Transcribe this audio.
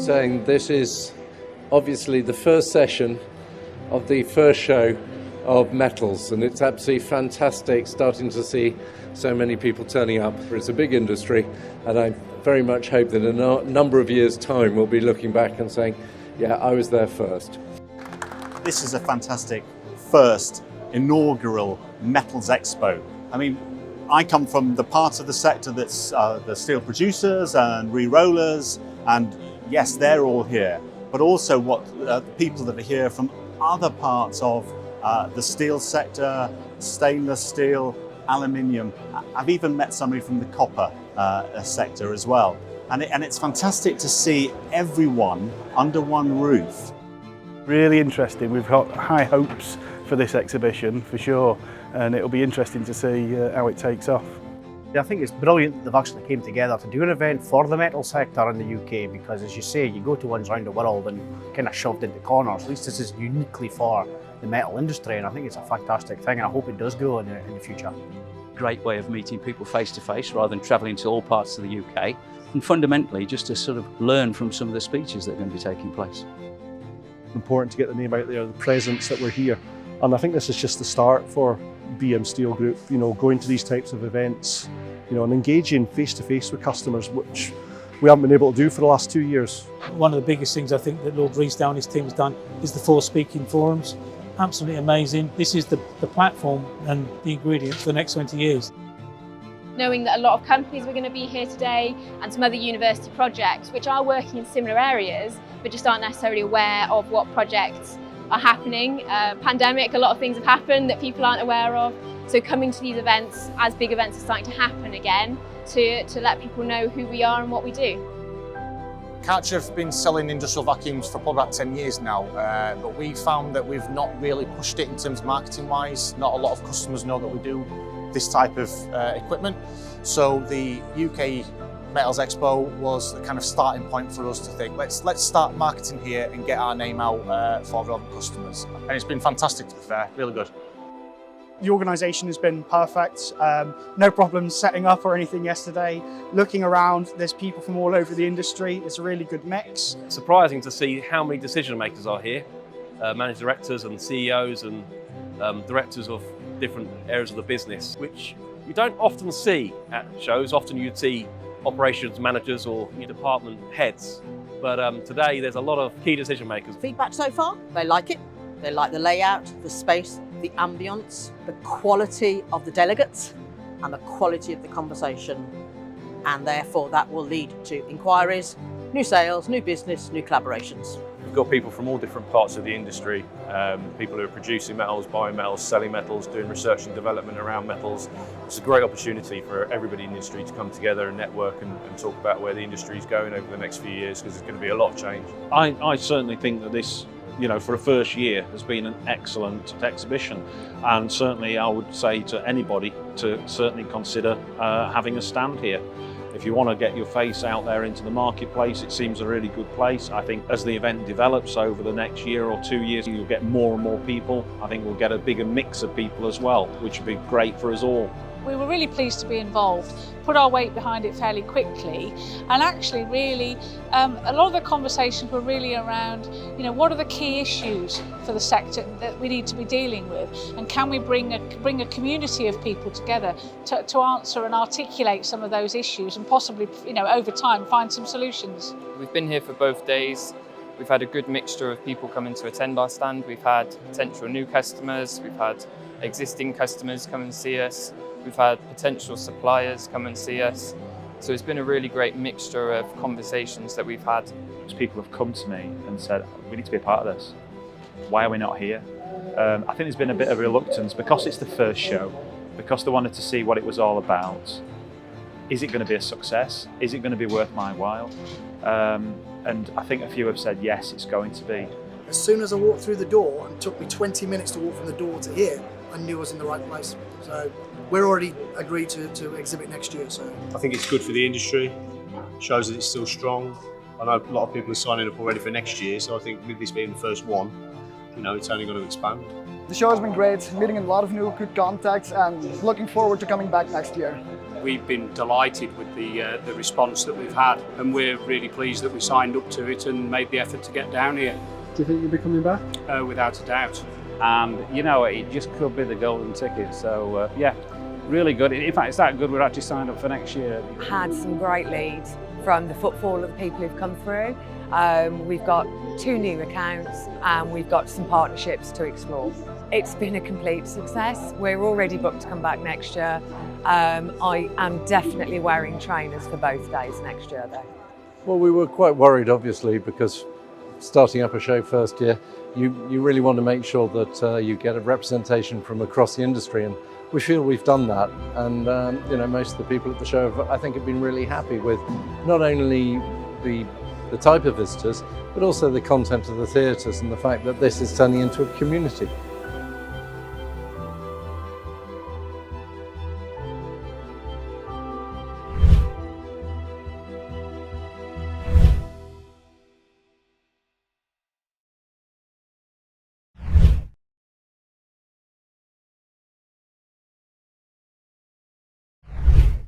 saying this is obviously the first session of the first show of metals, and it's absolutely fantastic starting to see so many people turning up. It's a big industry, and I very much hope that in a number of years' time we'll be looking back and saying, yeah, I was there first. This is a fantastic first inaugural Metals Expo. I mean, I come from the part of the sector that's the steel producers and re-rollers, and yes, they're all here, but also what the people that are here from other parts of the steel sector, stainless steel, aluminium. I've even met somebody from the copper sector as well. And it's fantastic to see everyone under one roof. Really interesting. We've got high hopes for this exhibition for sure, and it'll be interesting to see how it takes off. I think it's brilliant that they've actually came together to do an event for the metal sector in the UK, because as you say, you go to ones around the world and kind of shoved into corners. At least this is uniquely for the metal industry, and I think it's a fantastic thing, and I hope it does grow in the future. Great way of meeting people face to face rather than travelling to all parts of the UK, and fundamentally just to sort of learn from some of the speeches that are going to be taking place. Important to get the name out there, the presence that we're here, and I think this is just the start for BM Steel Group, you know, going to these types of events, you know, and engaging face to face with customers, which we haven't been able to do for the last 2 years. One of the biggest things I think that Lord Riesdow and his team has done is the 4 speaking forums. Absolutely amazing. This is the platform and the ingredient for the next 20 years. Knowing that a lot of companies were going to be here today and some other university projects which are working in similar areas but just aren't necessarily aware of what projects are happening. Pandemic, a lot of things have happened that people aren't aware of. So coming to these events, as big events are starting to happen again, to let people know who we are and what we do. Karcher have been selling industrial vacuums for probably about 10 years now, but we found that we've not really pushed it in terms of marketing wise. Not a lot of customers know that we do this type of equipment. So the UK Metals Expo was the kind of starting point for us to think, let's start marketing here and get our name out for relevant customers. And it's been fantastic, to be fair, really good. The organisation has been perfect, no problems setting up or anything yesterday. Looking around, there's people from all over the industry, it's a really good mix. Surprising to see how many decision makers are here, managing directors and CEOs and directors of different areas of the business, which you don't often see at shows. Often you'd see operations managers or department heads, but today there's a lot of key decision makers. Feedback so far, they like it. They like the layout, the space, the ambience, the quality of the delegates and the quality of the conversation, and therefore that will lead to inquiries, new sales, new business, new collaborations. We've got people from all different parts of the industry, people who are producing metals, buying metals, selling metals, doing research and development around metals. It's a great opportunity for everybody in the industry to come together and network and talk about where the industry is going over the next few years, because there's going to be a lot of change. I certainly think that this, for a first year, has been an excellent exhibition, and certainly I would say to anybody to certainly consider having a stand here. If you want to get your face out there into the marketplace, it seems a really good place. I think as the event develops over the next year or 2 years, you'll get more and more people. I think we'll get a bigger mix of people as well, which would be great for us all. We were really pleased to be involved, put our weight behind it fairly quickly, and actually really a lot of the conversations were really around, what are the key issues for the sector that we need to be dealing with, and can we bring a community of people together to answer and articulate some of those issues, and possibly over time find some solutions. We've been here for both days. We've had a good mixture of people coming to attend our stand. We've had potential new customers, we've had existing customers come and see us. We've had potential suppliers come and see us. So it's been a really great mixture of conversations that we've had. People have come to me and said, we need to be a part of this. Why are we not here? I think there's been a bit of reluctance because it's the first show, because they wanted to see what it was all about. Is it going to be a success? Is it going to be worth my while? And I think a few have said, yes, it's going to be. As soon as I walked through the door, and it took me 20 minutes to walk from the door to here, I knew I was in the right place. So we're already agreed to exhibit next year. So I think it's good for the industry, shows that it's still strong. I know a lot of people are signing up already for next year, so I think with this being the first one, it's only going to expand. The show has been great, meeting a lot of new good contacts and looking forward to coming back next year. We've been delighted with the response that we've had, and we're really pleased that we signed up to it and made the effort to get down here. Do you think you'll be coming back? Without a doubt. And you know, it just could be the golden ticket. So yeah, really good. In fact, it's that good we're actually signed up for next year. Had some great leads from the footfall of the people who've come through. We've got 2 new accounts and we've got some partnerships to explore. It's been a complete success. We're already booked to come back next year. I am definitely wearing trainers for both days next year though. Well, we were quite worried obviously because starting up a show first year, you really want to make sure that you get a representation from across the industry, and we feel we've done that. And you know, most of the people at the show I think have been really happy with not only the type of visitors, but also the content of the theatres and the fact that this is turning into a community.